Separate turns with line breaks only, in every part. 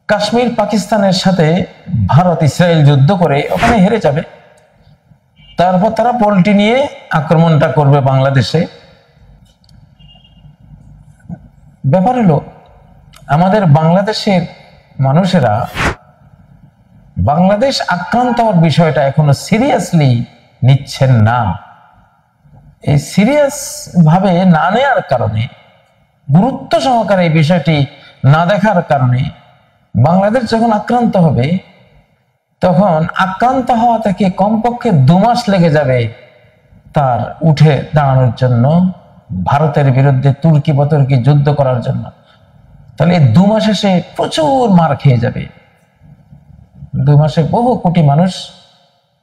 কাশ্মীর পাকিস্তানের সাথে ভারত ইসরায়েল যুদ্ধ করে ওখানে হেরে যাবে, তারপর তারা পল্টি নিয়ে আক্রমণটা করবে বাংলাদেশে। ব্যাপার হলো আমাদের বাংলাদেশের মানুষেরা বাংলাদেশ আক্রান্ত হওয়ার বিষয়টা এখনো সিরিয়াসলি নিচ্ছেন না। এই সিরিয়াস ভাবে না নেওয়ার কারণে, গুরুত্ব সহকারে এই বিষয়টি না দেখার কারণে বাংলাদেশ যখন আক্রান্ত হবে তখন আক্রান্ত হওয়া থেকে কমপক্ষে 2 মাস লেগে যাবে তার উঠে দাঁড়ানোর জন্য, ভারতের বিরুদ্ধে তুর্কি বতর্কি যুদ্ধ করার জন্য। তাহলে এই 2 মাসে সে প্রচুর মার খেয়ে যাবে। 2 মাসে বহু কোটি মানুষ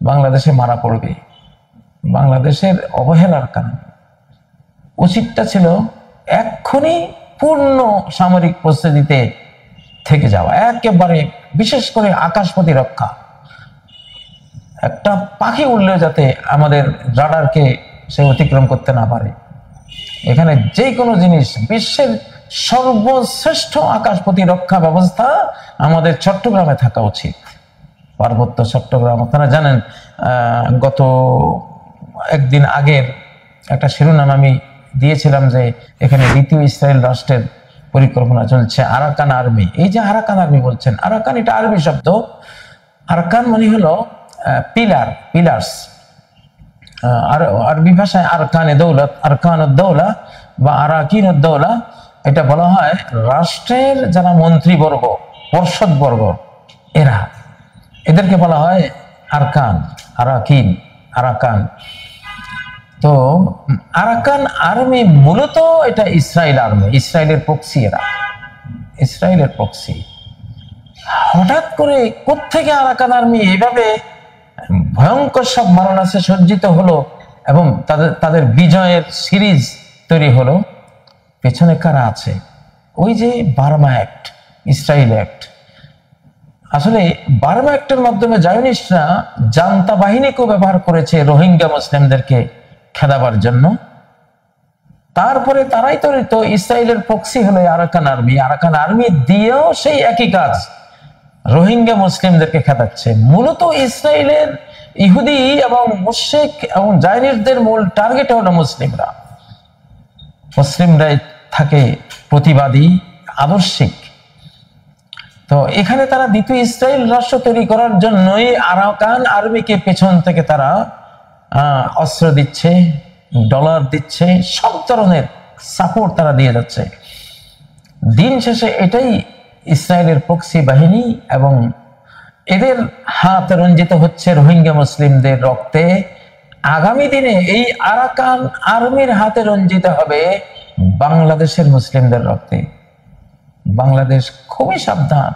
বাংলাদেশে মারা পড়বে বাংলাদেশের অবহেলার কারণে। উচিতটা ছিল এক্ষুনি পূর্ণ সামরিক প্রস্তুতিতে থেকে যাওয়া, একেবারে বিশেষ করে আকাশ প্রতিরক্ষা। একটা পাখি উড়লেও যাতে আমাদের রাডারকে সে অতিক্রম করতে না পারে। এখানে যে কোনো জিনিস, বিশ্বের সর্বশ্রেষ্ঠ আকাশ প্রতিরক্ষা ব্যবস্থা আমাদের চট্টগ্রামে থাকা উচিত। পার্বত্য চট্টগ্রাম, আপনারা জানেন গত একদিন আগের একটা শিরোনাম আমি দিয়েছিলাম যে এখানে দ্বিতীয় ইসরায়েল রাষ্ট্রের পরিকল্পনা চলছে। আরাকান আর্মি, এই যে আরাকান আর্মি বলছেন, আরাকান এটা আরবি শব্দ। আরাকান মানে হলো পিলার, পিলার্স। আরবি ভাষায় আরকানে দৌলত, আরকান উদ্দৌলা বা আরাকিন উদ্দৌলা, এটা বলা হয় রাষ্ট্রের যারা মন্ত্রীবর্গ, পর্ষদবর্গ, এদেরকে বলা হয় আরকান, আরাকিন, আরাকান। তো আরাকান আর্মি মূলত এটা ইসরায়েল আর্মি, ইসরায়েলের প্রক্সি। এরা ইসরায়েলের প্রক্সি। হঠাৎ করে কোত্থেকে আরাকান আর্মি এইভাবে ভয়ঙ্কর সব মারণাস্ত্রে সজ্জিত হলো এবং তাদের বিজয়ের সিরিজ তৈরি হলো? পেছনে কারা আছে? ওই যে বার্মা অ্যাক্ট, ইসরায়েল অ্যাক্ট। আসলে বার্মা অ্যাক্টের মাধ্যমে জায়নিস্টরা জান্তা বাহিনীকেও ব্যবহার করেছে রোহিঙ্গা মুসলিমদেরকে খেদাবার জন্য। তারপরে তারাই তো ইসরায়েলের প্রক্সি হলো আরাকান আর্মি। আরাকান আর্মি দিয়েও সেই একই কাজ, রোহিঙ্গা মুসলিমদেরকে খেদাচ্ছে। মূলত ইসরায়েলের ইহুদি এবং মুশরিক এবং জায়নিস্টদের মূল টার্গেট হলো মুসলিমরা। মুসলিমরাই থাকে প্রতিবাদী, আদর্শিক। তো এখানে তারা দ্বিতীয় ইসরায়েল রাষ্ট্র তৈরি করার জন্যই আরাকান আর্মিকে পেছন থেকে তারা অস্ত্র দিচ্ছে, ডলার দিচ্ছে, সব ধরনের সাপোর্ট তারা দিয়ে যাচ্ছে। দিন শেষে এটাই ইসরায়েলের প্রক্সি বাহিনী এবং এদের হাত রঞ্জিত হচ্ছে রোহিঙ্গা মুসলিমদের রক্তে। আগামী দিনে এই আরাকান আর্মির হাতে রঞ্জিত হবে বাংলাদেশের মুসলিমদের রক্তে। বাংলাদেশ খুবই সাবধান।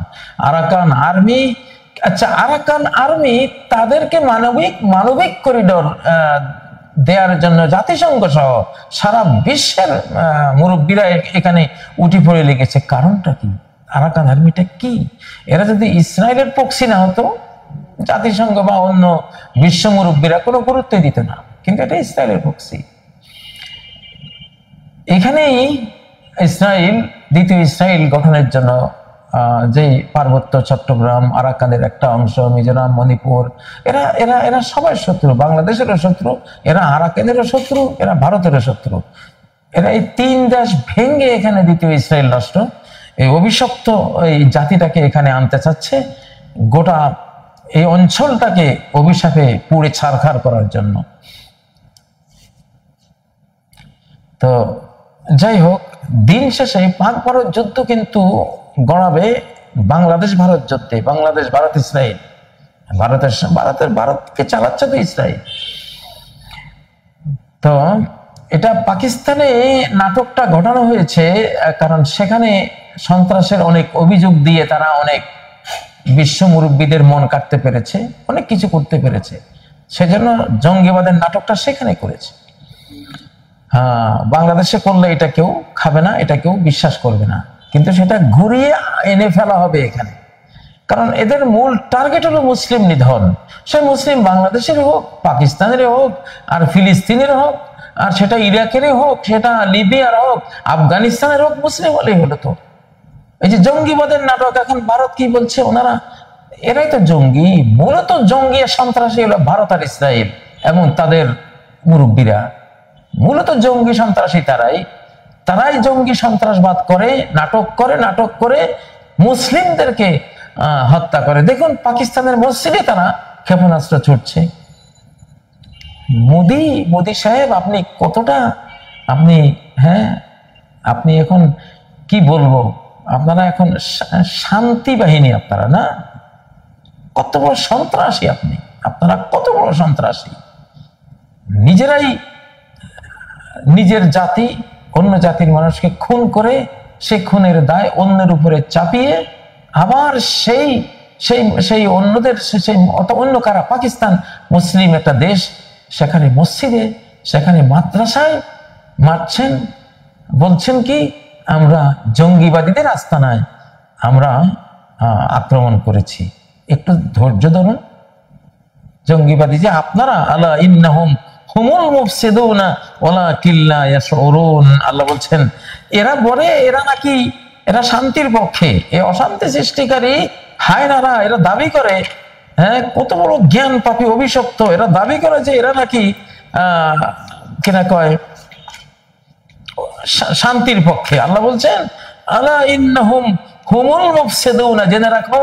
আরাকান আর্মি, আচ্ছা আরাকান আর্মি তাদেরকে মানবিক করিডোর দেওয়ার জন্য জাতিসংঘ সহ সারা বিশ্বের মুরব্বীরা এখানে উঠে পড়ে লেগেছে। কারণটা কি? আরাকান আর্মিটা কি? এরা যদি ইসরায়েলের প্রক্সি না হতো, জাতিসংঘ বা অন্য বিশ্ব মুরব্বীরা কোনো গুরুত্ব দিত না, কিন্তু এটা ইসরায়েলের প্রক্সি। এখানেই ইসরায়েল দ্বিতীয় ইসরায়েল গঠনের জন্য যে পার্বত্য চট্টগ্রাম, আরাকানের একটা অংশ, মিজোরাম, মণিপুর, এরা এরা এরা সবাই শত্রু, বাংলাদেশেরও শত্রু, এরা আরাকানেরও শত্রু, এরা ভারতেরও শত্রু। এরা এই 3 দেশ ভেঙে এখানে দ্বিতীয় ইসরায়েল রাষ্ট্র, এই অভিশপ্ত এই জাতিটাকে এখানে আনতে চাচ্ছে, গোটা এই অঞ্চলটাকে অভিশাপে পুড়ে ছারখার করার জন্য। তো যাই হোক, দিন শেষে পাক ভারত যুদ্ধ কিন্তু গড়াবে বাংলাদেশ ভারত যুদ্ধে। বাংলাদেশ ভারত ইসরায়েল, ভারতকে চালাচ্ছে তো ইসরায়েল। তো এটা পাকিস্তানে নাটকটা ঘটানো হয়েছে কারণ সেখানে সন্ত্রাসের অনেক অভিযোগ দিয়ে তারা অনেক বিশ্ব মুরব্বীদের মন কাটতে পেরেছে, অনেক কিছু করতে পেরেছে। সেজন্য জঙ্গিবাদের নাটকটা সেখানে করেছে। হ্যাঁ, বাংলাদেশে করলে এটা কেউ খাবে না, এটা কেউ বিশ্বাস করবে না, কিন্তু সেটা ঘুরিয়ে এনে ফেলা হবে এখানে। কারণ এদের মূল টার্গেট হলো মুসলিম নিধন। সে মুসলিম বাংলাদেশের হোক, পাকিস্তানের হোক, আর ফিলিস্তিনের হোক, আর সেটা ইরাকের হোক, সেটা লিবিয়ার হোক, আফগানিস্তানের হোক, মুসলিম হলেই হলো। তো এই যে জঙ্গিবাদের নাটক, এখন ভারত কি বলছে, ওনারা এরাই তো জঙ্গি, মূলত জঙ্গি সন্ত্রাসী হলো ভারত আর ইসরায়েল এবং তাদের মুরব্বীরা, মূলত জঙ্গি সন্ত্রাসী তারাই জঙ্গি সন্ত্রাসবাদ করে, নাটক করে মুসলিমদেরকে হত্যা করে। দেখুন পাকিস্তানের মসজিদে তারা ক্ষেপণাস্ত্র ছুটছে। মোদি সাহেব, আপনি কতটা, আপনি এখন কি বলবো, আপনারা এখন শান্তি বাহিনী, আপনারা না, কত বড় সন্ত্রাসী আপনারা কত বড় সন্ত্রাসী। নিজেরাই নিজের জাতি অন্য জাতির মানুষকে খুন করে সেই খুনের দায় অন্যের উপরে চাপিয়ে আবার সেই অন্যদের অন্য কারা, পাকিস্তান মুসলিম একটা দেশ, সেখানে মসজিদে, সেখানে মাদ্রাসায় মারছেন, বলছেন কি আমরা জঙ্গিবাদীদের আস্তানায় আমরা আক্রমণ করেছি। একটু ধৈর্য ধরুন। জঙ্গিবাদী যে আপনারা, আলা ইন্নাহুম হুমুল মুফসিদুনা ওয়ালাকিন লা ইয়াশউরুন, আল্লাহ বলছেন এরা শান্তির পক্ষে, এই অশান্তি সৃষ্টিকারী হায়নারা, এরা দাবি করে, কত বড় জ্ঞান পাপী অভিশপ্ত, এরা দাবি করে যে এরা নাকি কিনা কয় শান্তির পক্ষে। আল্লাহ বলছেন আলা ইন্নাহুম হুমুল মুফসিদুনা, জেনে রাখো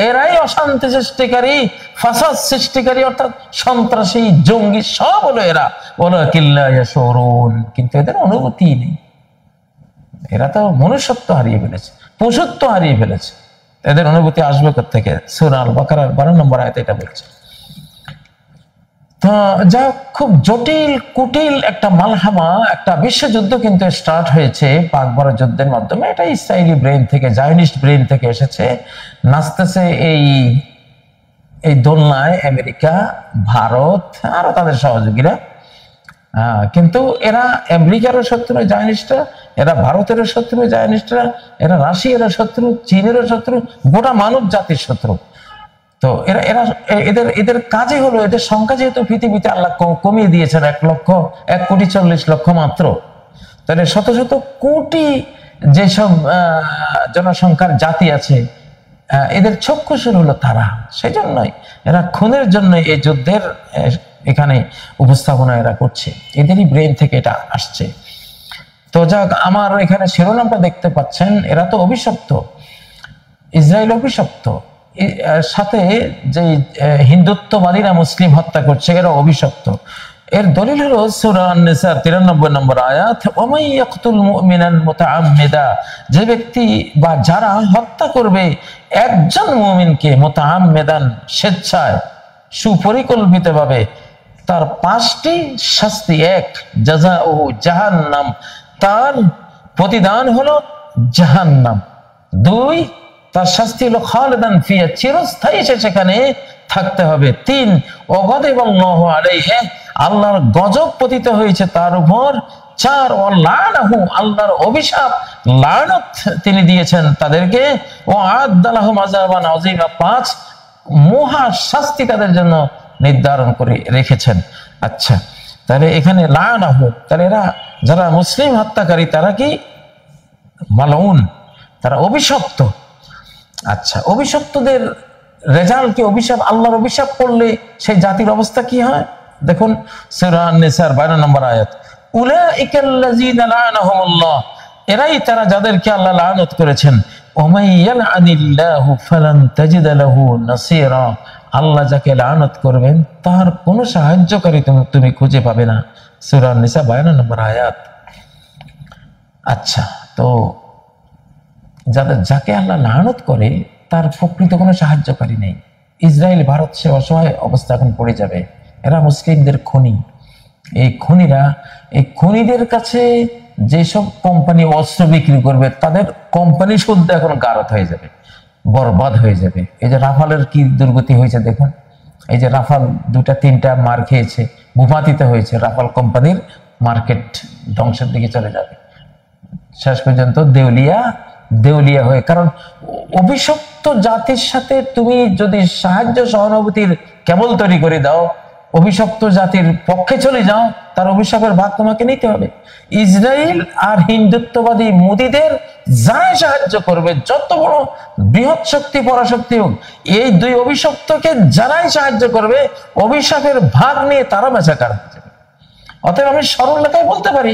এরাই অশান্তি সৃষ্টিকারী, ফাসাদ সৃষ্টিকারী, অর্থাৎ সন্ত্রাসী, জঙ্গি, সব হলো এরা। ওয়ালাকিন লা ইয়াশউরুন, কিন্তু এদের অনুভূতি নেই, এরা তো মনুষ্যত্ব হারিয়ে ফেলেছে, পশুত্ব হারিয়ে ফেলেছে, এদের অনুভূতি আসবে কোথা থেকে? সূরা আল বাকারার 12 নম্বর আয়াতে এটা বলছে। তো যা খুব জটিল কুটিল একটা মালহামা, একটা বিশ্বযুদ্ধ কিন্তু স্টার্ট হয়েছে পাক ভারত যুদ্ধের মাধ্যমে। এটা ইসরায়েলি ব্রেন থেকে, জায়নিস্ট ব্রেন থেকে এসেছে, নাচতেছে এই দোলনায় আমেরিকা, ভারত আরো তাদের সহযোগীরা। কিন্তু এরা আমেরিকারও শত্রু জায়নিস্টরা, এরা ভারতেরও শত্রু জায়নিস্টরা, এরা রাশিয়ারও শত্রু, চীনেরও শত্রু, গোটা মানব জাতির শত্রু। তো এদের কাজই হলো, এদের সংখ্যা যেহেতু পৃথিবীতে আল্লাহ কমিয়ে দিয়েছেন 1,40,00,000 মাত্র, তাহলে শত শত কোটি যেসব জনসংখ্যার জাতি আছে, এদের চক্ষুসুর হলো তারা। সেই জন্যই এরা খুনের জন্য এই যুদ্ধের এখানে উপস্থাপনা এরা করছে, এদেরই ব্রেন থেকে এটা আসছে। তো যাক, আমার এখানে শিরোনামটা দেখতে পাচ্ছেন, এরা তো অভিশপ্ত, ইসরায়েল অভিশপ্ত, সাথে যে হিন্দুত্ববাদীরা মুসলিম হত্যা করছে এরা অভিশপ্ত। এর দলিল হলো সূরা আন-নিসা 93 নম্বর আয়াত, ওয়ামাই ইয়াকতুল মুমিনান মুতাআম্মিদা, যে ব্যক্তি বা যারা হত্যা করবে একজন মুমিনকে মুতাআম্মিদান, স্বেচ্ছায় সুপরিকল্পিতভাবে, তার 5টি শাস্তি। 1, জাযাউহু জাহান্নাম, তার প্রতিদান হলো জাহান্নাম। 2, তার শাস্তি হলো খালিদান ফিহা, চিরস্থায়ী সেখানে থাকতে হবে। 3, ওয়াগাদিবাল্লাহু আলাইহি, আল্লাহর গজব পতিত হয়েছে তার উপর। 4, ওয়ালানাহু, আল্লাহর অভিশাপ, লানত তিনি দিয়েছেন তাদেরকে। ওয়াআদ্দালাহুম আযাবান আযীমা, 5, মহা শাস্তি তাদের জন্য নির্ধারণ করে রেখেছেন। আচ্ছা, তাহলে এখানে লানাহু, তাহলে এরা যারা মুসলিম হত্যাকারী তারা কি মালউন, তারা অভিশপ্ত। আচ্ছা, অভিশপ্তদের রেজাল্ট কি? অভিশাপ, আল্লাহর অভিশাপ পড়লে সেই জাতির অবস্থা কি হয়? দেখুন সূরা আন-নিসার 12 নম্বর আয়াত, উলাইকাল্লাযীনা লা'নাহুমুল্লাহ, এরাই তারা যাদেরকে আল্লাহ লানত করেছেন। ওমাই ইয়ালআনিল্লাহু ফালান তাজিদা লাহু নাসীরা, আল্লাহ যাকে লানত করবেন তার কোনো সাহায্যকারী তুমি খুঁজে পাবে না। সূরা আন-নিসা 52 নম্বর আয়াত। আচ্ছা, তো যাকে আল্লাহ লানত করে তার প্রকৃত কোনো সাহায্যকারী নেই। ইসরায়েল, ভারত সে অসহায় অবস্থা এখন পড়ে যাবে। এরা মুসলিমদের খনি, এই খনিদের কাছে যেসব কোম্পানি অস্ত্র বিক্রি করবে তাদের কোম্পানি শুদ্ধ এখন গারত হয়ে যাবে, বরবাদ হয়ে যাবে। এই যে রাফালের কি দুর্গতি হয়েছে দেখুন, এই যে রাফাল 2-3টা মার খেয়েছে, ভূপাতিত হয়েছে, রাফাল কোম্পানির মার্কেট ধ্বংসের দিকে চলে যাবে, শেষ পর্যন্ত দেউলিয়া হয়ে। কারণ অভিশপ্ত জাতির সাথে তুমি যদি সাহায্য সহানুভূতির কেবল তৈরি করে দাও, অভিশপ্ত জাতির পক্ষে চলে যাও, তার অভিশাপের ভাগ তোমাকে নিতে হবে। ইসরায়েল আর হিন্দুত্ববাদী মোদীদের যারাই সাহায্য করবে, যত বড় বৃহৎ শক্তি পরাশক্তি হোক, এই দুই অভিশপ্তকে যারাই সাহায্য করবে, অভিশাপের ভাগ নিয়ে তারা বেচাকার হয়ে যাবে। অতএব আমি সরল লেখায় বলতে পারি,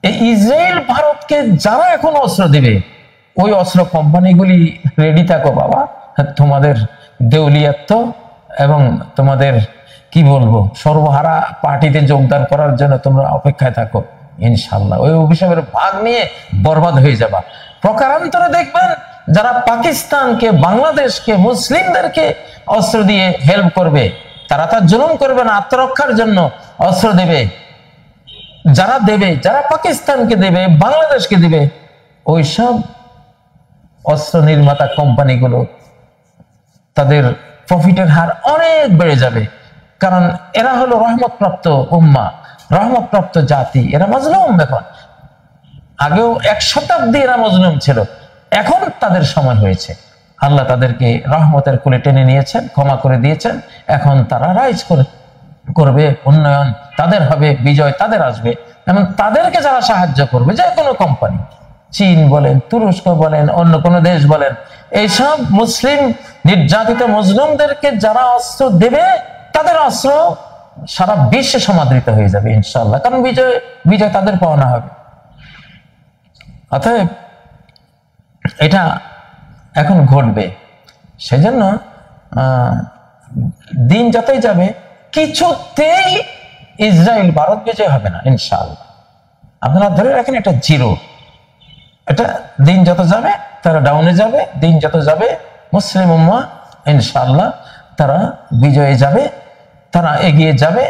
এই ইসরায়েল ভারতকে যারা এখন অস্ত্র দেবে, ওই অস্ত্র কোম্পানিগুলি রেডি থাকো বাবা, তোমাদের দেউলিয়াত্ব এবং তোমাদের কি বলবো সর্বহারা পার্টিতে যোগদান করার জন্য তোমরা অপেক্ষায় থাকো। ইনশাল্লাহ ওই অভিশাপের ভাগ নিয়ে বরবাদ হয়ে যাবা। প্রকারান্তরে দেখবেন যারা পাকিস্তানকে, বাংলাদেশকে, মুসলিমদেরকে অস্ত্র দিয়ে হেল্প করবে, তারা তার জুলুম করবে না, আত্মরক্ষার জন্য অস্ত্র দেবে। যারা দেবে, যারা পাকিস্তানকে দেবে, বাংলাদেশকে দেবে, ওইসব অস্ত্র নির্মাতা কোম্পানিগুলো তাদের প্রফিটের হার অনেক বেড়ে যাবে। কারণ এরা হলো রহমতপ্রাপ্ত উম্মাহ, রহমতপ্রাপ্ত জাতি। এরা মজলুম, এখন আগেও 1 শতাব্দী এরা মজলুম ছিল, এখন তাদের সময় হয়েছে। আল্লাহ তাদেরকে রহমতের কোলে টেনে নিয়েছেন, ক্ষমা করে দিয়েছেন। এখন তারা রাইজ করবে, উন্নয়ন তাদের হবে, বিজয় তাদের আসবে। এবং তাদেরকে যারা সাহায্য করবে, যে কোনো কোম্পানি, চীন বলেন, তুরস্ক বলেন, অন্য কোনো দেশ বলেন, এইসব মুসলিম নির্যাতিত মজলুমদেরকে যারা অস্ত্র দেবে, তাদের অস্ত্র সারা বিশ্বে সমাদৃত হয়ে যাবে ইনশাআল্লাহ। কারণ বিজয় তাদের পাওনা হবে। অতএব এটা এখন ঘটবে। সেজন্য দিন যতই যাবে, কিছুতেই ইসরায়েল ভারত বিজয় হবে না ইনশাআল্লাহ। আপনারা ধরে রাখেন এটা জিরো। এটা দিন যত যাবে তারা ডাউনে যাবে, দিন যত যাবে মুসলিম উম্মাহ ইনশাআল্লাহ তারা বিজয়ে যাবে, তারা এগিয়ে যাবে,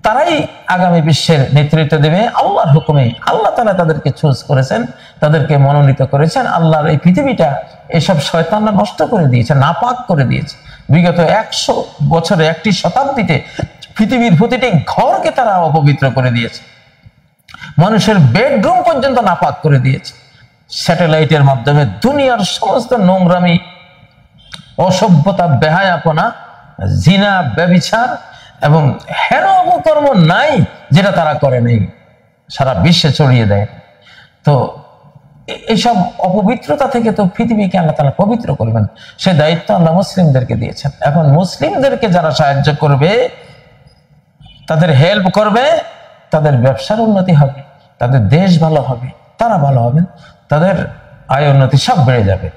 তারাই আগামী বিশ্বের নেতৃত্ব দেবে আল্লাহর হুকুমে। আল্লাহ তাআলা তাদেরকে চুজ করেছেন, তাদেরকে মনোনীত করেছেন। আল্লাহর এই পৃথিবীটা এসব শয়তানরা নষ্ট করে দিয়েছে, নাপাক করে দিয়েছে। বিগত 100 বছরে, 1টি শতাব্দীতে পৃথিবীর প্রতিটি ঘরকে তারা অপবিত্র করে দিয়েছে, মানুষের বেডরুম পর্যন্ত নাপাক করে দিয়েছে। স্যাটেলাইটের মাধ্যমে দুনিয়ার সমস্ত নোংরামি, অসভ্যতা, বেহায়াপনা, জিনা, ব্যভিচার এবং হেন অপকর্ম নাই যেটা তারা করে নেই, সারা বিশ্বে ছড়িয়ে দেয়। তো এইসব অপবিত্রতা থেকে তো পৃথিবীকে আল্লাহ তাআলা পবিত্র করবেন, সে দায়িত্ব আল্লাহ মুসলিমদেরকে দিয়েছেন। এখন মুসলিমদেরকে যারা সাহায্য করবে, তাদের হেল্প করবে, তাদের ব্যবসার উন্নতি হবে, তাদের দেশ ভালো হবে, তারা ভালো হবেন, তাদের আয় উন্নতি সব বেড়ে যাবে।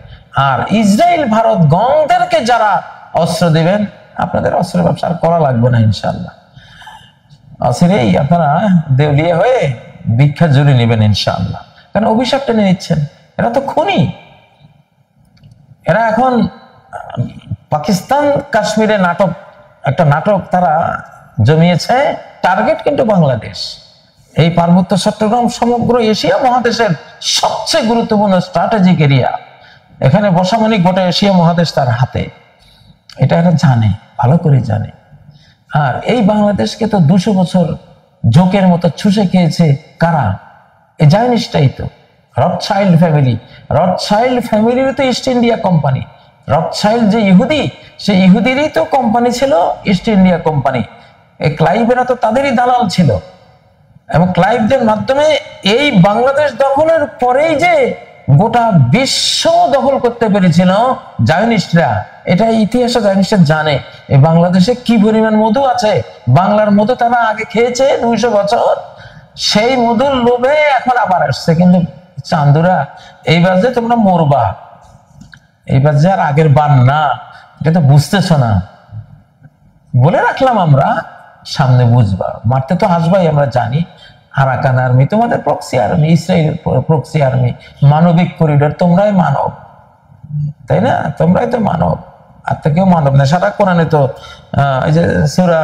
আর ইসরায়েল ভারত গণদেরকে যারা অস্ত্র দিবেন, আপনাদের অস্ত্রের ব্যবসা করা লাগবে না ইনশাআল্লাহ। অচিরেই আপনারা দেউলিয়া হয়ে ভিক্ষা জুড়ে নেবেন ইনশাআল্লাহ। কারণ অভিশাপ টেনে নিচ্ছেন, এরা তো খুনি। এরা এখন পাকিস্তান কাশ্মীরে একটা নাটক তারা জমিয়েছে, টার্গেট কিন্তু বাংলাদেশ। এই পার্বত্য চট্টগ্রাম সমগ্র এশিয়া মহাদেশের সবচেয়ে গুরুত্বপূর্ণ স্ট্র্যাটেজিক এরিয়া। এখানে বসা মানে গোটা এশিয়া মহাদেশ তার হাতে, এটা এরা জানে, ভালো করে জানে। আর এই বাংলাদেশকে তো 200 বছর জোকের মতো চুষে খেয়েছে কারা? এই জায়নিস্টাই তো, রথচাইল্ড ফ্যামিলি। রথচাইল্ড ফ্যামিলির তো ইস্ট ইন্ডিয়া কোম্পানি। রথচাইল্ড যে ইহুদি, সেই ইহুদিরই তো কোম্পানি ছিল ইস্ট ইন্ডিয়া কোম্পানি। এই ক্লাইভেরা তো তাদেরই দালাল ছিল। এবং ক্লাইভদের মাধ্যমে এই বাংলাদেশ দখলের পরেই যে গোটা বিশ্ব দখল করতে পেরেছিল জায়নিস্টরা, এটা ইতিহাসে জায়নিস্টরা জানে। এই বাংলাদেশে কি পরিমাণ মধু আছে, বাংলার মধু তারা আগে খেয়েছে 200 বছর, সেই মধুর লোভে এখন আবার আসছে। কিন্তু চান্দুরা, এইবার যে তোমরা মরবা, এইবার যে আর আগের বান না, এটা তো বুঝতেছ না। বলে রাখলাম আমরা, সামনে বুঝবা। মারতে তো আসবাই, আমরা জানি। আরাকান আর্মি তোমাদের প্রক্সি আর্মি, ইসরায়েলের প্রক্সি আর্মি, মানবিক করিডোর, তোমরাই মানব, তাই না? তোমরাই তো মানব, আর তো কেউ মানব না। সারা কোরআনে তো এই যে সূরা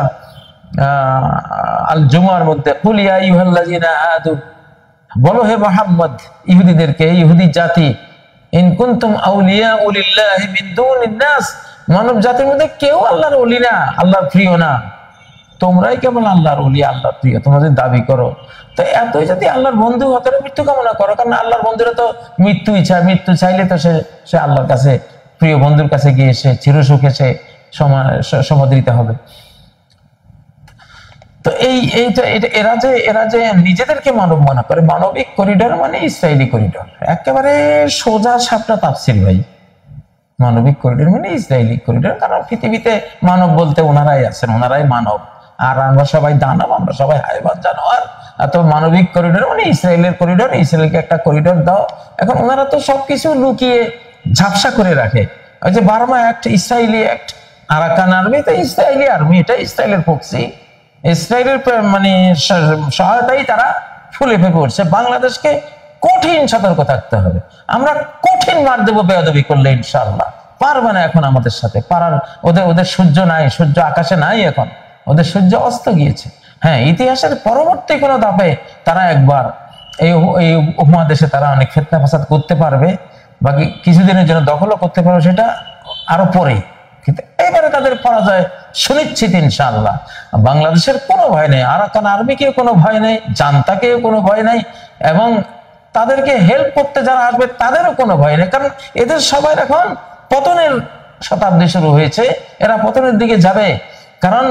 আল জুমার মধ্যে কুলিয়া ইউহাল্লাযিনা আদু, বলো হে মুহাম্মদ ইহুদিদেরকে, ইহুদি জাতি, ইন কুনতুম আউলিয়া লিল্লাহি মিন দুনিন নাস, মানব জাতির মধ্যে কেউ আল্লাহর ওলি না, আল্লাহর প্রিয় না। তোমরাই কেবল আল্লাহর ওলি, আল্লাহর প্রিয় তোমাদের দাবি করো। তো এতই যদি আল্লাহর বন্ধু হতে মৃত্যু কামনা করো, কারণ আল্লাহর বন্ধুরা তো মৃত্যুই চায়। মৃত্যু চাইলে তো সে আল্লাহর কাছে, প্রিয় বন্ধুর কাছে গিয়ে সে চিরসুখে সে সমাদৃত হবে। তো তো এরা যে নিজেদেরকে মানব মনে করে, মানবিক করিডোর মানে ইসরায়েলি করিডোর, একেবারে সোজা সাপটা তাফসীর ভাই। মানবিক করিডোর মানে ইসরায়েলি করিডোর, কারণ পৃথিবীতে মানব বলতে ওনারাই আছেন, ওনারাই মানব, আর আমরা সবাই দানব, আমরা সবাই হায়বান জানোয়ার। এত মানবিক করিডোর মানে ইসরায়েলের করিডোর, ইসরায়েলকে একটা করিডোর দাও। এখন ওনারা তো সবকিছু লুকিয়ে ঝাপসা করে রাখে। ওই যে Burma act, Israeli act, Arakan army তো ইসরায়েলি আর্মি, এটা ইসরায়েলের প্রক্সি, ইসরায়েলের মানে সহায়তাই তারা ফুলে ফেপে উঠছে। বাংলাদেশকে কঠিন সতর্ক থাকতে হবে, আমরা কঠিন মার দেবো বেয়াদবি করলে, ইনশাআল্লাহ পারবে না এখন আমাদের সাথে পারার। ওদের সূর্য নাই, সূর্য আকাশে নাই, এখন ওদের সূর্য অস্ত গিয়েছে। হ্যাঁ, ইতিহাসের পরবর্তী কোনো ধাপে তারা একবার এই উপমহাদেশে তারা অনেক ফিতনা ফাসাদ করতে পারবে, বাকি কিছুদিনের জন্য দখলও করতে পারবে, সেটা আরো পরে। কিন্তু এবারে তাদের পরাজয় সুনিশ্চিত ইনশাআল্লাহ। বাংলাদেশের কোনো ভয় নেই, আরাকান আর্মিকেও কোনো ভয় নেই, জান্তাকেও কোনো ভয় নেই, এবং তাদেরকে হেল্প করতে যারা আসবে তাদেরও কোনো ভয় নেই, কারণ এদের সবাই এখন পতনের শতাব্দী শুরু হয়েছে, এরা পতনের দিকে যাবে। কারণ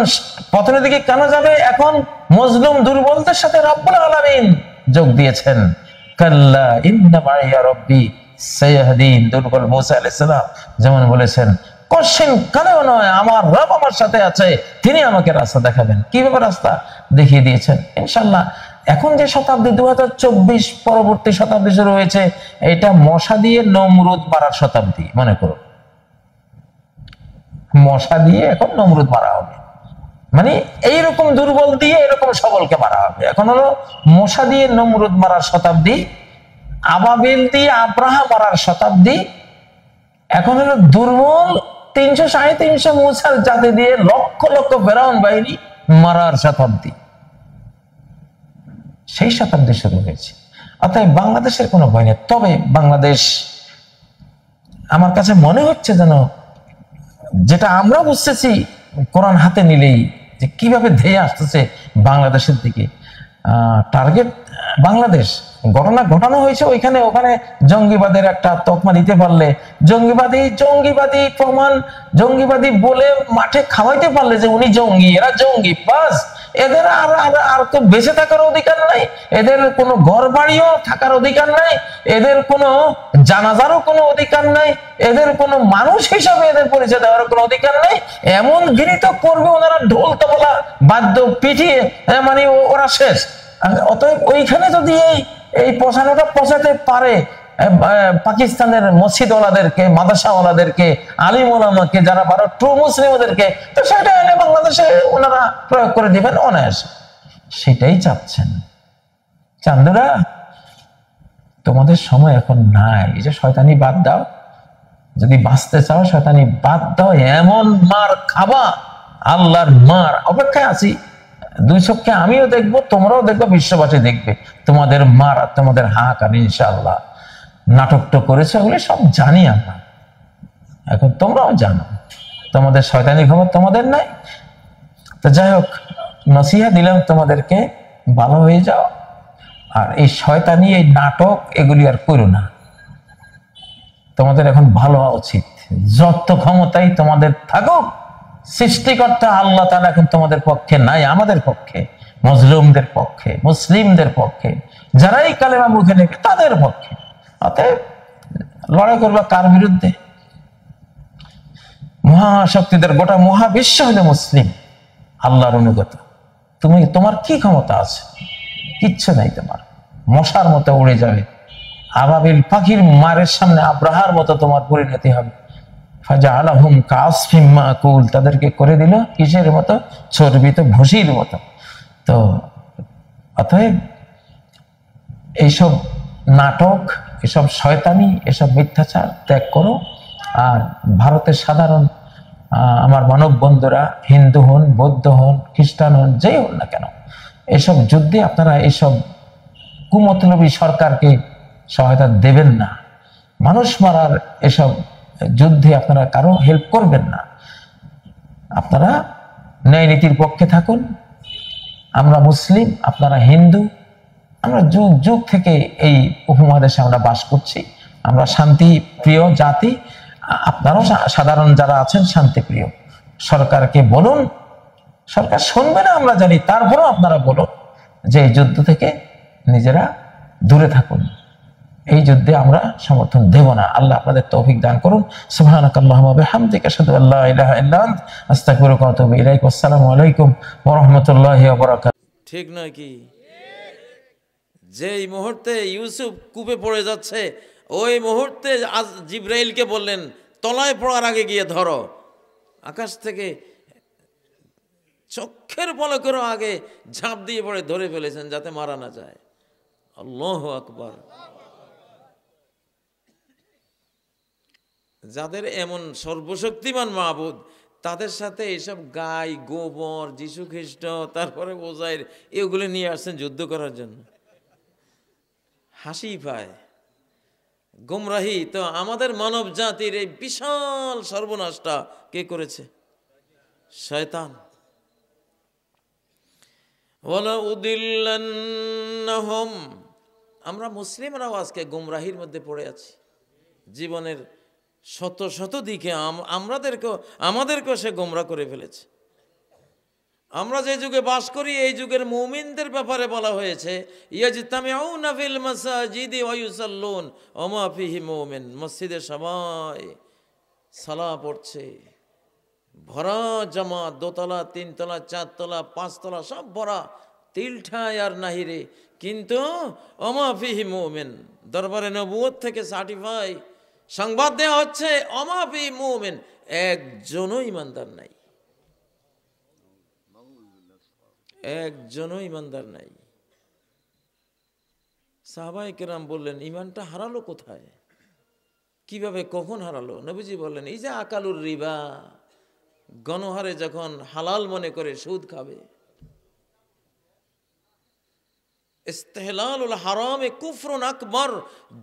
পতনের দিকে কেন যাবে? এখন মজলুম দুর্বলদের সাথে রব্বুল আলামিন যোগ দিয়েছেন। কাল্লা ইন্না মাইয়া রব্বি সায়াহদিন। দুর্বল মুসা আলাইহিস সালাম যেমন বলেছেন, কোশ্চেন কালেও নয়, আমার রব আমার সাথে আছে, তিনি আমাকে রাস্তা দেখাবেন। কিভাবে রাস্তা দেখিয়ে দিয়েছেন ইনশাআল্লাহ। এখন যে শতাব্দী 2024 পরবর্তী শতাব্দী শুরু হয়েছে, এটা মশা দিয়ে নমরুদ মারার শতাব্দী মনে করো। মশা দিয়ে এখন নমরুদ মারা হবে, মানে এইরকম দুর্বল দিয়ে এরকম সবলকে মারা হবে। এখন হলো মশা দিয়ে নমরুদ মারার শতাব্দী, আবাবিল দিয়ে আব্রাহা মারার শতাব্দী। এখন হলো দুর্বল 300-350 মুসার জাতি দিয়ে লক্ষ লক্ষ ফেরাউন বাহিনী মারার শতাব্দী, সেই শতাব্দী শুরু হয়েছে। অতএব বাংলাদেশের কোনো ভয় নেই। তবে বাংলাদেশ আমার কাছে মনে হচ্ছে যেন, যেটা আমরা বুঝতেছি কোরআন হাতে নিলেই, যে কিভাবে ধেয়ে আসতেছে বাংলাদেশের দিকে। টার্গেট বাংলাদেশ, ঘটনা ঘটানো হয়েছে ওইখানে, ওখানে জঙ্গিবাদের একটা তকমা দিতে পারলে, জঙ্গিবাদী প্রমাণ, জঙ্গিবাদী বলে মাঠে খাওয়াইতে পারলে যে উনি জঙ্গি, এরা জঙ্গি, বাস এদের আর তো বেঁচে থাকার অধিকার নাই, এদের কোনো ঘর বাড়িও থাকার অধিকার নাই, এদের কোনো জানাজারও কোনো অধিকার নাই, এদের কোনো মানুষ হিসাবে এদের পরিচয় দেওয়ার কোনো অধিকার নাই। এমন ঘৃণিত করবে ওনারা, ঢোল তবলা বাদ্য পিটিয়ে, মানে ওরা শেষ। অতএব ওইখানে যদি এই পচানোটা পচাতে পারে পাকিস্তানের মসজিদ ওয়ালাদেরকে, মাদ্রাসা ওয়ালাদেরকে, আলিম ওলামাকে, যারা ভালো ট্রু মুসলিম ওদেরকে, তো সেটা এনে বাংলাদেশে ওনারা প্রয়োগ করে দিবেন অনায়াসে। সেটাই চাচ্ছেন। চান্দুরা, তোমাদের সময় এখন নাই, এই যে শয়তানি বাদ দাও, যদি বাঁচতে চাও শয়তানি বাদ দাও, এমন মার খাবা, আল্লাহর মার অপেক্ষায় আছি। 2 চোখে আমিও দেখবো, তোমরাও দেখবো, বিশ্ববাসী দেখবে তোমাদের মার আর তোমাদের হাহাকার। ইনশাআল্লাহ নাটক তো করেছে, ওগুলি সব জানি আমরা, এখন তোমরাও জানো, তোমাদের শয়তানি খবর তোমাদের নাই। তো যাই হোক, নসিহা দিলাম তোমাদেরকে, ভালো হয়ে যাও, আর এই শয়তানি, এই নাটক, এগুলি আর করো না। তোমাদের এখন ভালো হওয়া উচিত, যত ক্ষমতাই তোমাদের থাকুক, সৃষ্টিকর্তা আল্লাহ তাআলা এখন তোমাদের পক্ষে নাই, আমাদের পক্ষে, মজলুমদের পক্ষে, মুসলিমদের পক্ষে, যারাই কালেমা মুখে নেবে তাদের পক্ষে। অতএব লড়াই করবা কার বিরুদ্ধে? মহাশক্তিদের গোটা মহাবিশ্ব হলে মুসলিম, আল্লাহর অনুগত। তোমার কি ক্ষমতা আছে? কিচ্ছু নাই তোমার, মশার মতো উড়ে যাবে, আবাবিল পাখির মারের সামনে আব্রাহার মতো তোমার পরিণতি হবে। ফাজআলাহুম কাসফিম মাকুল, তাদেরকে করে দিল কিসের মতো? চর্বিত ভুসির মতো। তো অতএব এইসব নাটক, এসব শয়তানি, এসব মিথ্যাচার ত্যাগ করো। আর ভারতের সাধারণ আমার মানব বন্ধুরা, হিন্দু হন, বৌদ্ধ হন, খ্রিস্টান হন, যেই হন না কেন, এসব যুদ্ধে আপনারা এইসব কুমতলবী সরকারকে সহায়তা দেবেন না। মানুষ মারার এসব যুদ্ধে আপনারা কারো হেল্প করবেন না। আপনারা ন্যায় নীতির পক্ষে থাকুন। আমরা মুসলিম, আপনারা হিন্দু, আমরা যুগ যুগ থেকে এই উপমহাদেশে আমরা বাস করছি, আমরা শান্তি প্রিয় জাতি। আপনারাও সাধারণ যারা আছেন শান্তি প্রিয়। সরকারকে বলুন সরকার শুনবে না আমরা জানি, তারপরেও আপনারা বলুন যে এই যুদ্ধ থেকে নিজেরা দূরে থাকুন, এই যুদ্ধে আমরা সমর্থন দেব না। আল্লাহ আপনাদের তৌফিক দান করুন। সুবহানাকাল্লাহুম্মা ওয়া বিহামদিকা আশহাদু আল্লা ইলাহা ইল্লা আনতা আস্তাগফিরুকা ওয়া আতুবু ইলাইক। আসসালামু আলাইকুম ওয়া রাহমাতুল্লাহি ওয়া বারাকাতুহু।
ঠিক নয় কি? যেই মুহূর্তে ইউসুফ কূপে পড়ে যাচ্ছে, ওই মুহূর্তে আজ জিব্রাইলকে বললেন তলায় পড়ার আগে গিয়ে ধরো। আকাশ থেকে চক্ষের পলকেরও আগে ঝাঁপ দিয়ে পড়ে ধরে ফেলেছেন যাতে মারা না যায়। আল্লাহু আকবার। যাদের এমন সর্বশক্তিমান মাবুদ, তাদের সাথে এইসব গাই গোবর যীশু খ্রিস্ট তারপরে ওজাইর এগুলো নিয়ে আসছেন যুদ্ধ করার জন্য। হাসি পায়, গুমরাহি। তো আমাদের মানব জাতির এই বিশাল সর্বনাশটা কে করেছে? শয়তান। ওয়ালা উদিল্লান্নাহুম, আমরা মুসলিমরাও আজকে গুমরাহির মধ্যে পড়ে আছি। জীবনের শত শত দিকে আমাদেরকেও সে গোমরা করে ফেলেছে। আমরা যে যুগে বাস করি, এই যুগের মুমিনদের ব্যাপারে বলা হয়েছে ইয়াজতামিউনা ফিল মাসাজিদি ওয়া ইউসাল্লুন ওয়া মা ফিহি মুমিন। মসজিদে সবাই সালাহ পড়ছে, ভরা জামাত, দোতলা, তিনতলা, চারতলা, পাঁচতলা সব ভরা, তিলঠায় আর নাহিরে। কিন্তু ওয়া মা ফিহি মুমিন, দরবারে নবুয়ত থেকে সার্টিফাই সংবাদ দেওয়া হচ্ছে ওয়া মা ফিহি মুমিন, একজনও ইমানদার নাই, একজনও ইমানদার নাই। সাহাবায়ে কেরাম বললেন ইমানটা হারালো কোথায়, কিভাবে, কখন হারালো? নবীজি বললেন এই যে আকালুর রিবা, গণহারে যখন হালাল মনে করে সুদ খাবে। ইস্তেহলালুল হারামে কুফরুন আকবার,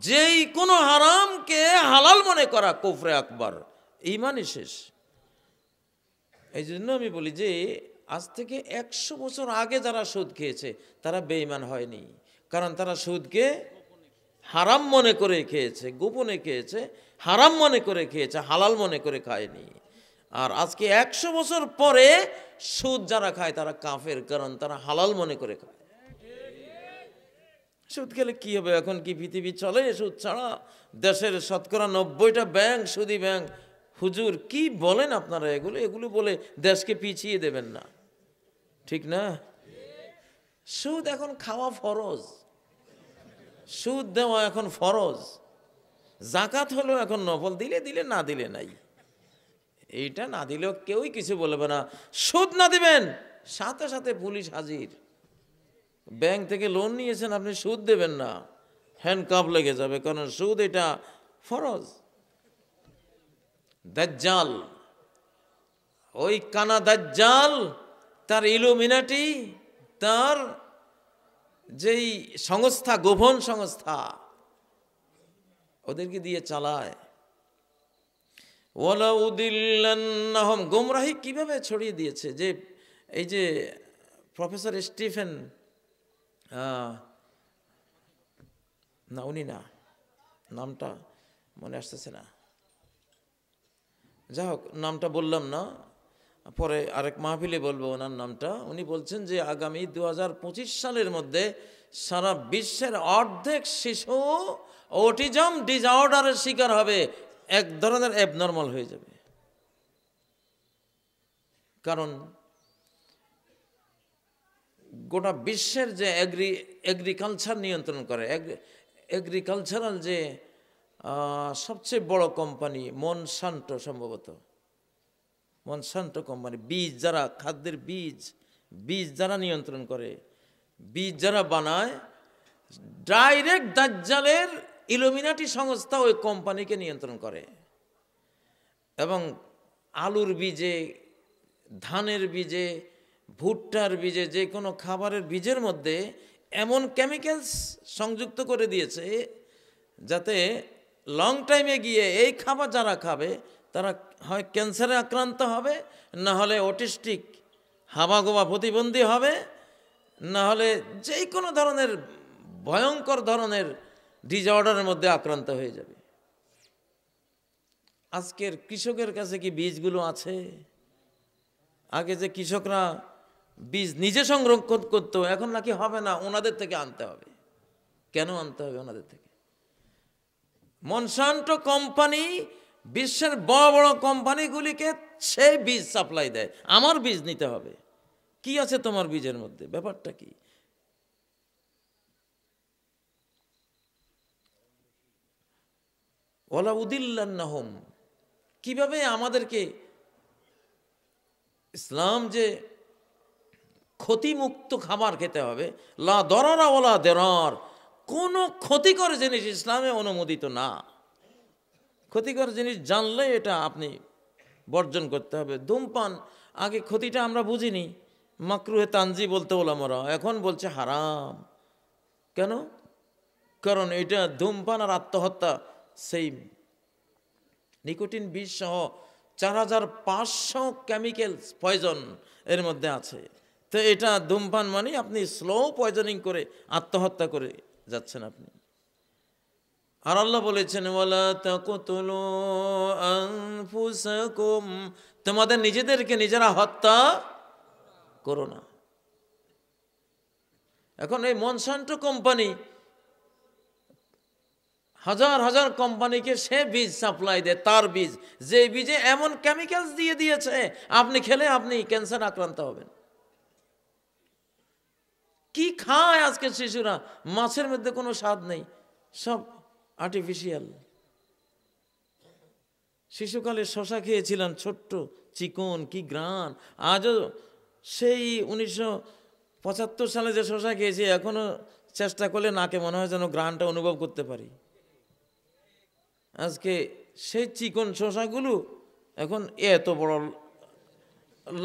যেই কোনো হারামকে হালাল মনে করা কুফরে আকবার, ঈমানই শেষ। এই জন্য আমি বলি যে আজ থেকে 100 বছর আগে যারা সুদ খেয়েছে তারা বেঈমান হয়নি, কারণ তারা সুদকে হারাম মনে করে খেয়েছে, গোপনে খেয়েছে, হারাম মনে করে খেয়েছে, হালাল মনে করে খায়নি। আর আজকে 100 বছর পরে সুদ যারা খায় তারা কাফের, কারণ তারা হালাল মনে করে খায়। সুদ খেলে কি হবে? এখন কি পৃথিবী চলে সুদ ছাড়া? দেশের শতকরা 90টা ব্যাংক সুদী ব্যাংক। হুজুর কি বলেন আপনারা? এগুলো বলে দেশকে পিছিয়ে দেবেন না, ঠিক না? সুদ এখন খাওয়া ফরজ, সুদ দেওয়া এখন ফরজ, জাকাত হলো এখন নফল, দিলে দিলে না দিলে নাই। এইটা না দিলেও কেউই কিছু বলবে না। সুদ না দিবেন সাথে সাথে পুলিশ হাজির। ব্যাংক থেকে লোন নিয়েছেন, আপনি সুদ দেবেন না, হ্যান্ডকাপ লেগে যাবে, কারণ সুদ এটা ফরজ। দাজ্জাল, ওই কানা দাজ্জাল, তার ইলুমিনাটি, তার যেই সংস্থা, গোপন সংস্থা, ওদেরকে দিয়ে চালায়। ওয়ালা উদিল্লান্নাহুম, গোমরাহি কিভাবে ছড়িয়ে দিয়েছে। যে এই যে প্রফেসর স্টিফেন, না উনি না, নামটা মনে আসতেছে না, যাই হোক নামটা বললাম না, পরে আরেক মাহফিলে বলবো ওনার নামটা। উনি বলছেন যে আগামী 2025 সালের মধ্যে সারা বিশ্বের অর্ধেক শিশু অটিজম ডিসঅর্ডারের শিকার হবে, এক ধরনের অ্যাবনর্মাল হয়ে যাবে। কারণ গোটা বিশ্বের যে এগ্রিকালচার নিয়ন্ত্রণ করে, এগ্রিকালচারাল যে সবচেয়ে বড় কোম্পানি মনসান্টো, সম্ভবত মনসান্টো কোম্পানি, বীজ যারা, খাদ্যের বীজ যারা নিয়ন্ত্রণ করে, বীজ যারা বানায়, ডাইরেক্ট দাজ্জালের ইলুমিনাটি সংস্থা ওই কোম্পানিকে নিয়ন্ত্রণ করে। এবং আলুর বীজে, ধানের বীজে, ভুট্টার বীজে, যে কোনো খাবারের বীজের মধ্যে এমন কেমিক্যালস সংযুক্ত করে দিয়েছে যাতে লং টাইমে গিয়ে এই খাবার যারা খাবে তারা হয় ক্যান্সারে আক্রান্ত হবে, না হলে অটিস্টিক হাবাগোবা প্রতিবন্ধী হবে, না হলে যে কোনো ধরনের ভয়ঙ্কর ধরনের ডিসঅর্ডারের মধ্যে আক্রান্ত হয়ে যাবে। আজকের কৃষকের কাছে কি বীজগুলো আছে? আগে যে কৃষকরা বীজ নিজে সংরক্ষণ করতো, এখন নাকি হবে না, ওনাদের থেকে আনতে হবে। কেন আনতে হবে ওনাদের থেকে? মনসান্টো কোম্পানি বিশ্বের বড় বড় কোম্পানিগুলিকে সে বীজ সাপ্লাই দেয়, আমার বীজ নিতে হবে। কি আছে তোমার বীজের মধ্যে, ব্যাপারটা কি? ওয়ালা উদিল্লান্নাহুম, কিভাবে আমাদেরকে ইসলাম যে ক্ষতিমুক্ত খাবার খেতে হবে, লা দরারা ওয়ালা দেরার, কোনো ক্ষতিকর জিনিস ইসলামে অনুমোদিত না। ক্ষতিকর জিনিস জানলে এটা আপনি বর্জন করতে হবে। ধূমপান, আগে ক্ষতিটা আমরা বুঝিনি, মাকরুহে তানজি বলতে ওলামারা, এখন বলছে হারাম। কেন? কারণ এটা ধূমপান আর আত্মহত্যা সেম। নিকোটিন বিষ সহ 4500 কেমিক্যালস পয়জন এর মধ্যে আছে। তো এটা ধূমপান মানে আপনি স্লো পয়জনিং করে আত্মহত্যা করে যাচ্ছেন আপনি। আর আল্লাহ বলেছেন ওয়ালা তাকতুলু আনফুসাকুম, তোমাদের নিজেদেরকে নিজেরা হত্যা করো না। এখন এই মনসান্টো কোম্পানি হাজার হাজার কোম্পানিকে সে বীজ সাপ্লাই দেয়, তার বীজ, যে বীজে এমন কেমিক্যালস দিয়ে দিয়েছে আপনি খেলে আপনি ক্যান্সার আক্রান্ত হবেন। কি খায় আজকে শিশুরা? মাছের মধ্যে কোনো স্বাদ নেই, সব আর্টিফিশিয়াল। শিশুকালে শশা খেয়েছিলাম, ছোট্ট চিকন, কি গ্রান। আজও সেই 1975 সালে যে শশা খেয়েছি, এখনো চেষ্টা করলে নাকে মনে হয় যেন গ্রানটা অনুভব করতে পারি। আজকে সেই চিকন শশাগুলো এখন এত বড়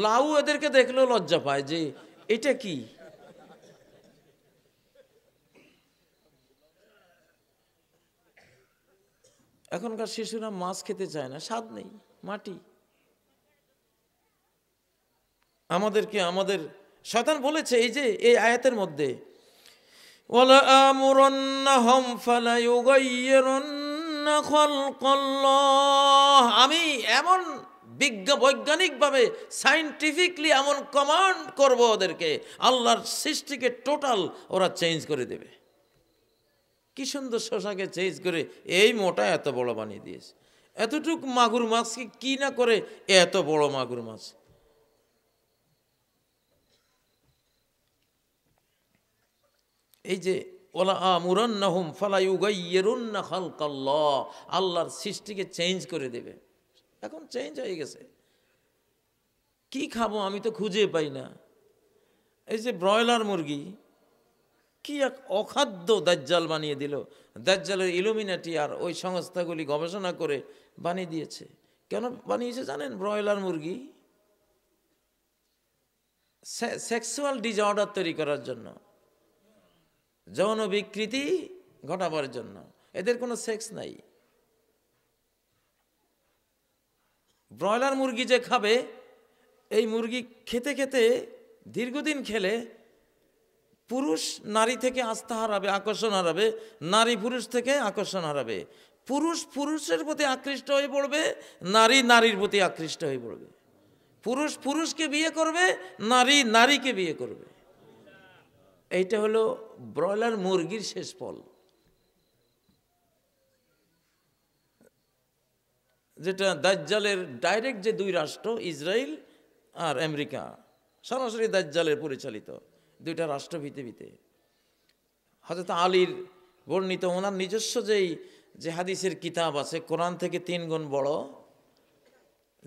লাউ, এদেরকে দেখলেও লজ্জা পায় যে এটা কি। এখনকার শিশুরা মাছ খেতে চায় না, স্বাদ নেই, মাটি। আমাদেরকে আমাদের শয়তান বলেছে এই যে এই আয়াতের মধ্যে, ওয়ালা আমুরান্নাহুম ফালা ইউগাইয়িরুন্না খালকাল্লাহ, আমি এমন বৈজ্ঞানিকভাবে সায়েন্টিফিকলি এমন কমান্ড করব ওদেরকে, আল্লাহর সৃষ্টিকে টোটাল ওরা চেঞ্জ করে দেবে। কি সুন্দর শশাকে চেঞ্জ করে এই মোটা এত বড় বানিয়ে দিয়েছে। এতটুক মাগুর মাছকে কি না করে এত বড় মাগুর মাছ। এই যে ওয়ালা আমুরান্নাহুম ফালা ইউগাইয়িরুন্না খালকাল্লাহ, আল্লাহর সৃষ্টিকে চেঞ্জ করে দেবে। এখন চেঞ্জ হয়ে গেছে। কি খাবো আমি তো খুঁজে পাই না। এই যে ব্রয়লার মুরগি, কি এক অখাদ্য দাজ্জাল বানিয়ে দিল। দাজ্জালের ইলুমিনাটি আর ওই সংস্থাগুলি গবেষণা করে বানিয়ে দিয়েছে। কেন বানিয়েছে জানেন? ব্রয়লার মুরগি সেক্সুয়াল ডিসঅর্ডার তৈরি করার জন্য, যৌন বিকৃতি ঘটাবার জন্য। এদের কোনো সেক্স নাই। ব্রয়লার মুরগি যে খাবে, এই মুরগি খেতে খেতে দীর্ঘদিন খেলে পুরুষ নারী থেকে আস্থা হারাবে, আকর্ষণ হারাবে, নারী পুরুষ থেকে আকর্ষণ হারাবে, পুরুষ পুরুষের প্রতি আকৃষ্ট হয়ে পড়বে, নারী নারীর প্রতি আকৃষ্ট হয়ে পড়বে, পুরুষ পুরুষকে বিয়ে করবে, নারী নারীকে বিয়ে করবে। এইটা হলো ব্রয়লার মুরগির শেষ ফল। যেটা দাজ্জালের ডাইরেক্ট যে দুই রাষ্ট্র, ইসরায়েল আর আমেরিকা, সরাসরি দাজ্জালের পরিচালিত দুইটা রাষ্ট্র ভিতে হযরত আলীর বর্ণিত ওনার নিজস্ব যে হাদিসের কিতাব আছে, কোরআন থেকে 3 গুণ বড়,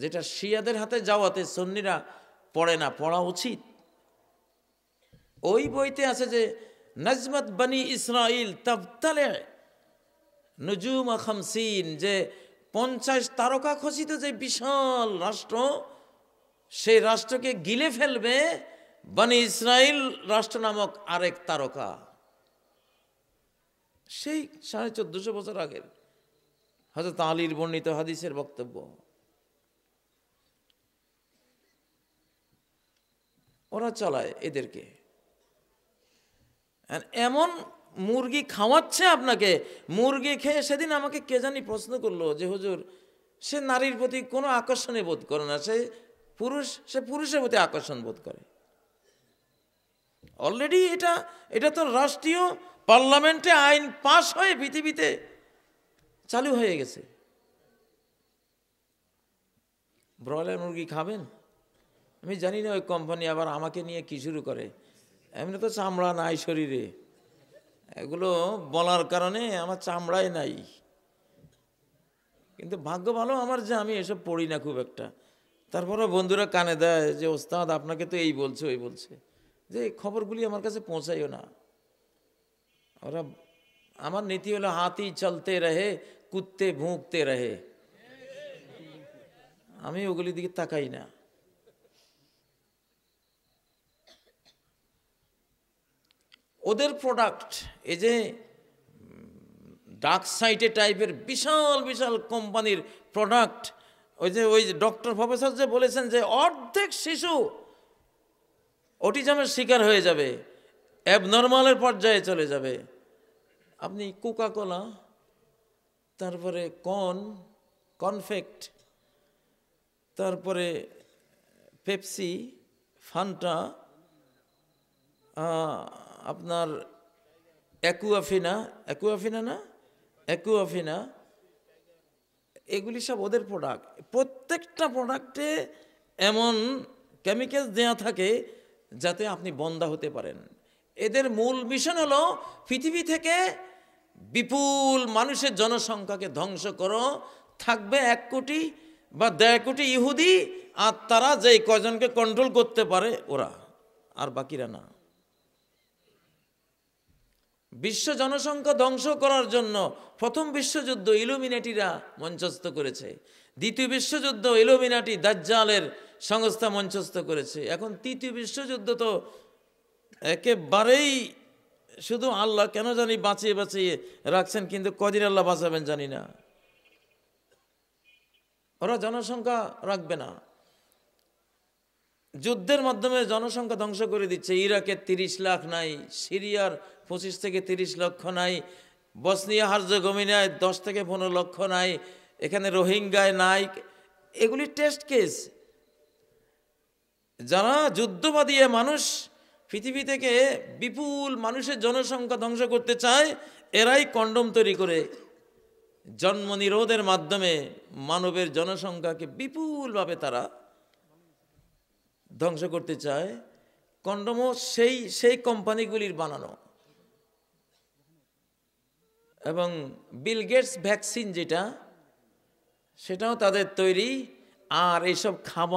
যেটা শিয়াদের হাতে যাওয়াতে সুন্নিরা পড়ে না, পড়া উচিত। ওই বইতে আছে যে নাজমাত বানি ইসরাইল তাবতালে নুজুম 50, যে 50 তারকা খচিত যে বিশাল রাষ্ট্র, সেই রাষ্ট্রকে গিলে ফেলবে বানি ইসরাইল রাষ্ট্র নামক আরেক তারকা। সেই 1450 বছর আগের হযরত আলীর বর্ণিত হাদিসের বক্তব্য। ওরা চালায় এদেরকে, এমন মুরগি খাওয়াচ্ছে আপনাকে। মুরগি খেয়ে সেদিন আমাকে কে জানি প্রশ্ন করলো যে হুজুর, সে নারীর প্রতি কোনো আকর্ষণে বোধ করে না, সে পুরুষের প্রতি আকর্ষণ বোধ করে। অলরেডি এটা তো রাষ্ট্রীয় পার্লামেন্টে আইন পাস হয়ে পৃথিবীতে চালু হয়ে গেছে। ব্রয়লার মুরগি খাবেন? আমি জানি না ওই কোম্পানি আবার আমাকে নিয়ে কি শুরু করে। এমনি তো চামড়া নাই শরীরে, এগুলো বলার কারণে আমার চামড়াই নাই। কিন্তু ভাগ্য ভালো আমার যে আমি এসব পড়ি না খুব একটা। তারপরে বন্ধুরা কানে দেয় যে ওস্তাদ আপনাকে তো এই বলছে ওই বলছে, যে এই খবরগুলি আমার কাছে পৌঁছাইও না। ওরা, আমার নীতি হলো হাতি চলতে রহে কুত্তে ভুঁকতে রহে, আমি ওগুলি দিকে তাকাই না। ওদের প্রোডাক্ট, এই যে ডার্ক সাইটে টাইপের বিশাল বিশাল কোম্পানির প্রোডাক্ট, ওই যে ডক্টর প্রফেসর যে বলেছেন যে অর্ধেক শিশু অটিজমের শিকার হয়ে যাবে, অ্যাবনর্মালের পর্যায়ে চলে যাবে। আপনি কোকা কোলা, তারপরে কনফেক্ট, তারপরে পেপসি, ফান্টা, আপনার অ্যাকুয়াফিনা, এগুলি সব ওদের প্রোডাক্ট। প্রত্যেকটা প্রোডাক্টে এমন কেমিক্যাল দেয়া থাকে যাতে আপনি বন্ধ্যা হতে পারেন। এদের মূল মিশন হলো পৃথিবী থেকে বিপুল মানুষের জনসংখ্যাকে ধ্বংস করো, থাকবে 1 কোটি বা 1.5 কোটি ইহুদি, আর তারা যে কয়জনকে কন্ট্রোল করতে পারে ওরা, আর বাকিরা না। বিশ্ব জনসংখ্যা ধ্বংস করার জন্য প্রথম বিশ্বযুদ্ধ ইলুমিনাটিরা মঞ্চস্থ করেছে, দ্বিতীয় বিশ্বযুদ্ধ ইলুমিনাটি দাজ্জালের সংস্থা মঞ্চস্থ করেছে, এখন তৃতীয় বিশ্বযুদ্ধ তো একেবারেই শুধু আল্লাহ কেন জানি বাঁচিয়ে বাঁচিয়ে রাখছেন, কিন্তু কদিন আল্লাহ বাঁচাবেন জানি না। ওরা জনসংখ্যা রাখবে না, যুদ্ধের মাধ্যমে জনসংখ্যা ধ্বংস করে দিচ্ছে। ইরাকের 30 লাখ নাই, সিরিয়ার 25 থেকে 30 লক্ষ নাই, বসনিয়া হার্জেগোভিনায় 10 থেকে 15 লক্ষ নাই, এখানে রোহিঙ্গায় নাই। এগুলি টেস্ট কেস। যারা যুদ্ধবাদী মানুষ পৃথিবী থেকে বিপুল মানুষের জনসংখ্যা ধ্বংস করতে চায়, এরাই কন্ডম তৈরি করে জন্ম নিরোধের মাধ্যমে মানবের জনসংখ্যাকে বিপুলভাবে তারা ধ্বংস করতে চায়। কন্ডমও সেই কোম্পানিগুলির বানানো। এবং বিল গেটস ভ্যাকসিন যেটা, সেটাও তাদের তৈরি। আর এইসব খাবার